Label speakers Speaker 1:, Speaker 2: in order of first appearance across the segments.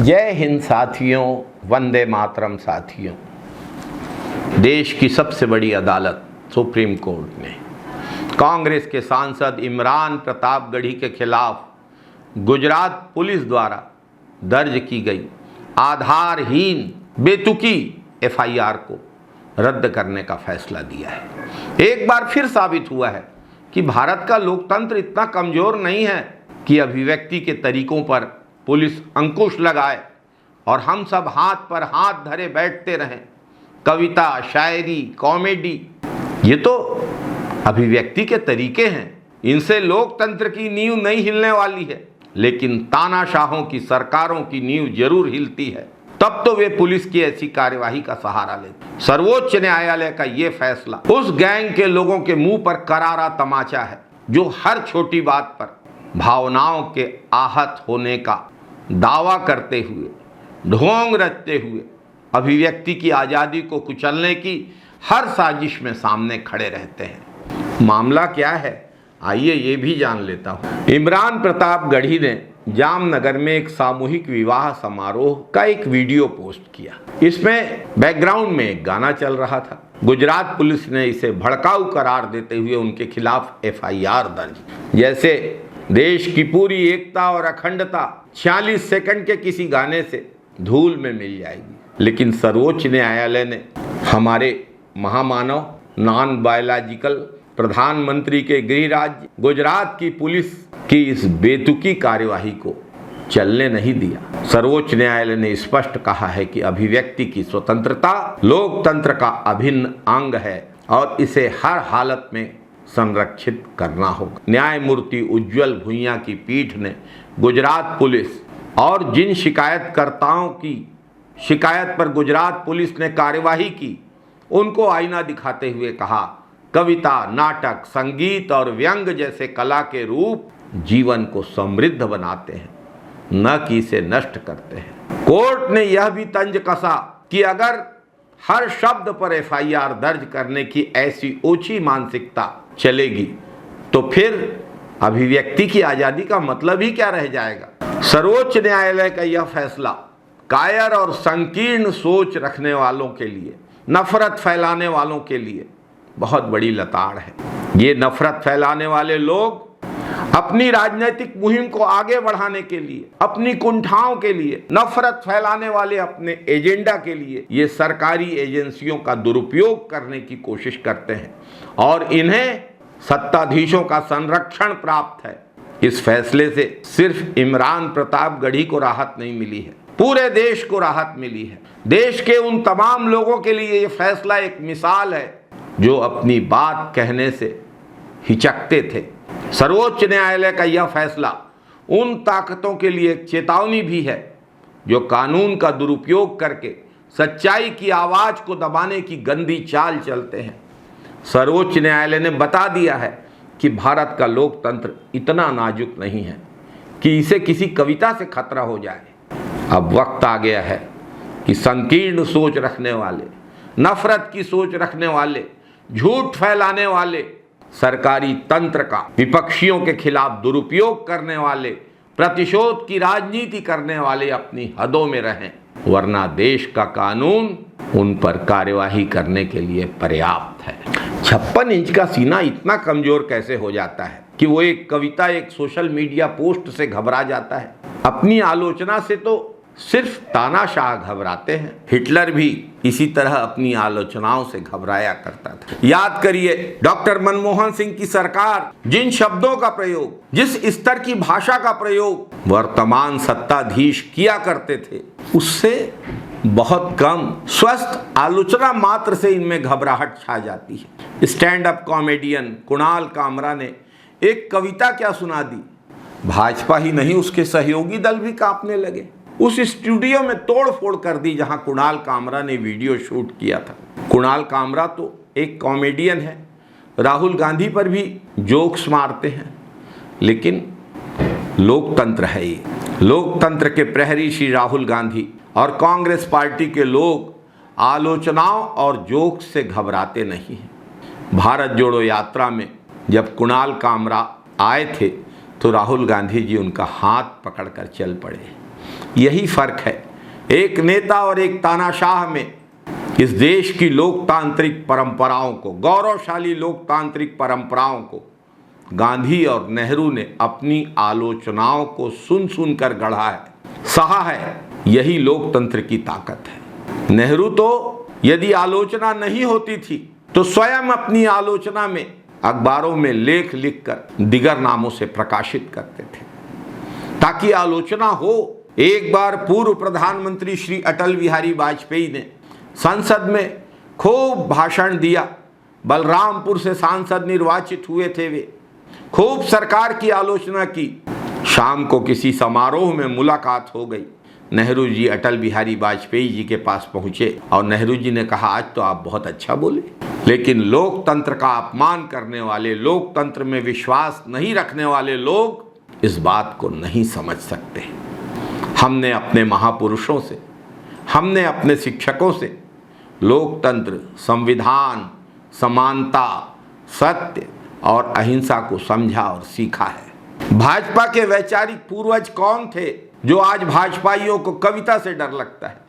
Speaker 1: जय हिंद साथियों, वंदे मातरम साथियों। देश की सबसे बड़ी अदालत सुप्रीम कोर्ट ने कांग्रेस के सांसद इमरान प्रतापगढ़ी के खिलाफ गुजरात पुलिस द्वारा दर्ज की गई आधारहीन बेतुकी एफआईआर को रद्द करने का फैसला दिया है। एक बार फिर साबित हुआ है कि भारत का लोकतंत्र इतना कमजोर नहीं है कि अभिव्यक्ति के तरीकों पर पुलिस अंकुश लगाए और हम सब हाथ पर हाथ धरे बैठते रहें। कविता, शायरी, कॉमेडी, ये तो अभिव्यक्ति के तरीके हैं, इनसे लोकतंत्र की नींव नहीं हिलने वाली है। लेकिन तानाशाहों की सरकारों की नींव जरूर हिलती है, तब तो वे पुलिस की ऐसी कार्यवाही का सहारा लेते। सर्वोच्च न्यायालय का ये फैसला उस गैंग के लोगों के मुंह पर करारा तमाचा है जो हर छोटी बात पर भावनाओं के आहत होने का दावा करते हुए, ढोंग रचते हुए अभिव्यक्ति की आज़ादी को कुचलने की हर साजिश में सामने खड़े रहते हैं। मामला क्या है, आइए ये भी जान लेता हूँ। इमरान प्रतापगढ़ी ने जामनगर में एक सामूहिक विवाह समारोह का एक वीडियो पोस्ट किया। इसमें बैकग्राउंड में एक गाना चल रहा था। गुजरात पुलिस ने इसे भड़काऊ करार देते हुए उनके खिलाफ एफआईआर दर्ज। जैसे देश की पूरी एकता और अखंडता 46 सेकंड के किसी गाने से धूल में मिल जाएगी। लेकिन सर्वोच्च न्यायालय ने हमारे महामानव नॉन बायोलॉजिकल प्रधानमंत्री के गृह राज्य गुजरात की पुलिस की इस बेतुकी कार्यवाही को चलने नहीं दिया। सर्वोच्च न्यायालय ने स्पष्ट कहा है कि अभिव्यक्ति की स्वतंत्रता लोकतंत्र का अभिन्न अंग है और इसे हर हालत में संरक्षित करना होगा। न्यायमूर्ति उज्ज्वल भुइयां की पीठ ने गुजरात पुलिस और जिन शिकायतकर्ताओं की शिकायत पर गुजरात पुलिस ने कार्यवाही की, उनको आईना दिखाते हुए कहा, कविता, नाटक, संगीत और व्यंग जैसे कला के रूप जीवन को समृद्ध बनाते हैं, न कि इसे नष्ट करते हैं। कोर्ट ने यह भी तंज कसा कि अगर हर शब्द पर एफआईआर दर्ज करने की ऐसी ओछी मानसिकता चलेगी तो फिर अभिव्यक्ति की आज़ादी का मतलब ही क्या रह जाएगा। सर्वोच्च न्यायालय का यह फैसला कायर और संकीर्ण सोच रखने वालों के लिए, नफरत फैलाने वालों के लिए बहुत बड़ी लताड़ है। ये नफरत फैलाने वाले लोग अपनी राजनीतिक मुहिम को आगे बढ़ाने के लिए, अपनी कुंठाओं के लिए, नफरत फैलाने वाले अपने एजेंडा के लिए ये सरकारी एजेंसियों का दुरुपयोग करने की कोशिश करते हैं और इन्हें सत्ताधीशों का संरक्षण प्राप्त है। इस फैसले से सिर्फ इमरान प्रतापगढ़ी को राहत नहीं मिली है, पूरे देश को राहत मिली है। देश के उन तमाम लोगों के लिए ये फैसला एक मिसाल है जो अपनी बात कहने से हिचकते थे। सर्वोच्च न्यायालय का यह फैसला उन ताकतों के लिए एक चेतावनी भी है जो कानून का दुरुपयोग करके सच्चाई की आवाज को दबाने की गंदी चाल चलते हैं। सर्वोच्च न्यायालय ने बता दिया है कि भारत का लोकतंत्र इतना नाजुक नहीं है कि इसे किसी कविता से खतरा हो जाए। अब वक्त आ गया है कि संकीर्ण सोच रखने वाले, नफरत की सोच रखने वाले, झूठ फैलाने वाले, सरकारी तंत्र का विपक्षियों के खिलाफ दुरुपयोग करने वाले, प्रतिशोध की राजनीति करने वाले अपनी हदों में रहें, वरना देश का कानून उन पर कार्यवाही करने के लिए पर्याप्त है। 56 इंच का सीना इतना कमजोर कैसे हो जाता है कि वो एक कविता, एक सोशल मीडिया पोस्ट से घबरा जाता है। अपनी आलोचना से तो सिर्फ तानाशाह घबराते हैं। हिटलर भी इसी तरह अपनी आलोचनाओं से घबराया करता था। याद करिए, डॉक्टर मनमोहन सिंह की सरकार जिन शब्दों का प्रयोग, जिस स्तर की भाषा का प्रयोग वर्तमान सत्ताधीश किया करते थे, उससे बहुत कम स्वस्थ आलोचना मात्र से इनमें घबराहट छा जाती है। Stand up comedian Kunal Kamra ने एक कविता क्या सुना दी, भाजपा ही नहीं उसके सहयोगी दल भी कांपने लगे। उस स्टूडियो में तोड़ फोड़ कर दी जहां कुणाल कामरा ने वीडियो शूट किया था। कुणाल कामरा तो एक कॉमेडियन है, राहुल गांधी पर भी जोक्स मारते हैं, लेकिन लोकतंत्र है ये। लोकतंत्र के प्रहरी श्री राहुल गांधी और कांग्रेस पार्टी के लोग आलोचनाओं और जोक्स से घबराते नहीं हैं। भारत जोड़ो यात्रा में जब कुणाल कामरा आए थे तो राहुल गांधी जी उनका हाथ पकड़कर चल पड़े। यही फर्क है एक नेता और एक तानाशाह में। इस देश की लोकतांत्रिक परंपराओं को, गौरवशाली लोकतांत्रिक परंपराओं को गांधी और नेहरू ने अपनी आलोचनाओं को सुन सुन कर गढ़ा है, सहा है। यही लोकतंत्र की ताकत है। नेहरू तो यदि आलोचना नहीं होती थी तो स्वयं अपनी आलोचना में अखबारों में लेख लिखकर दिगर नामों से प्रकाशित करते थे ताकि आलोचना हो। एक बार पूर्व प्रधानमंत्री श्री अटल बिहारी वाजपेयी ने संसद में खूब भाषण दिया। बलरामपुर से सांसद निर्वाचित हुए थे वे। खूब सरकार की आलोचना की। शाम को किसी समारोह में मुलाकात हो गई। नेहरू जी अटल बिहारी वाजपेयी जी के पास पहुंचे और नेहरू जी ने कहा, आज तो आप बहुत अच्छा बोले, लेकिन लोकतंत्र का अपमान करने वाले, लोकतंत्र में विश्वास नहीं रखने वाले लोग इस बात को नहीं समझ सकते। हमने अपने महापुरुषों से, हमने अपने शिक्षकों से लोकतंत्र, संविधान, समानता, सत्य और अहिंसा को समझा और सीखा है। भाजपा के वैचारिक पूर्वज कौन थे जो आज भाजपाइयों को कविता से डर लगता है,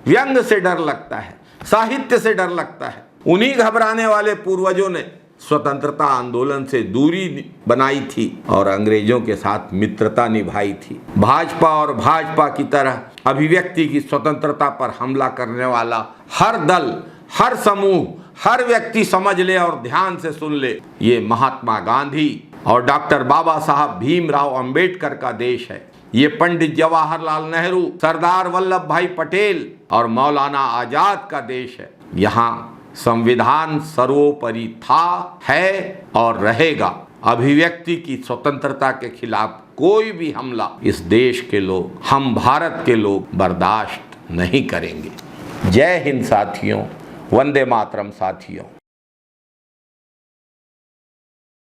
Speaker 1: व्यंग से डर लगता है, साहित्य से डर लगता है? उन्हीं घबराने वाले पूर्वजों ने स्वतंत्रता आंदोलन से दूरी बनाई थी और अंग्रेजों के साथ मित्रता निभाई थी। भाजपा और भाजपा की तरह अभिव्यक्ति की स्वतंत्रता पर हमला करने वाला हर दल, हर समूह, हर व्यक्ति समझ ले और ध्यान से सुन ले, ये महात्मा गांधी और डॉक्टर बाबा साहब भीमराव अंबेडकर का देश है। ये पंडित जवाहरलाल नेहरू, सरदार वल्लभ भाई पटेल और मौलाना आजाद का देश है। यहाँ संविधान सर्वोपरि था, है और रहेगा। अभिव्यक्ति की स्वतंत्रता के खिलाफ कोई भी हमला इस देश के लोग, हम भारत के लोग बर्दाश्त नहीं करेंगे। जय हिंद साथियों, वंदे मातरम साथियों।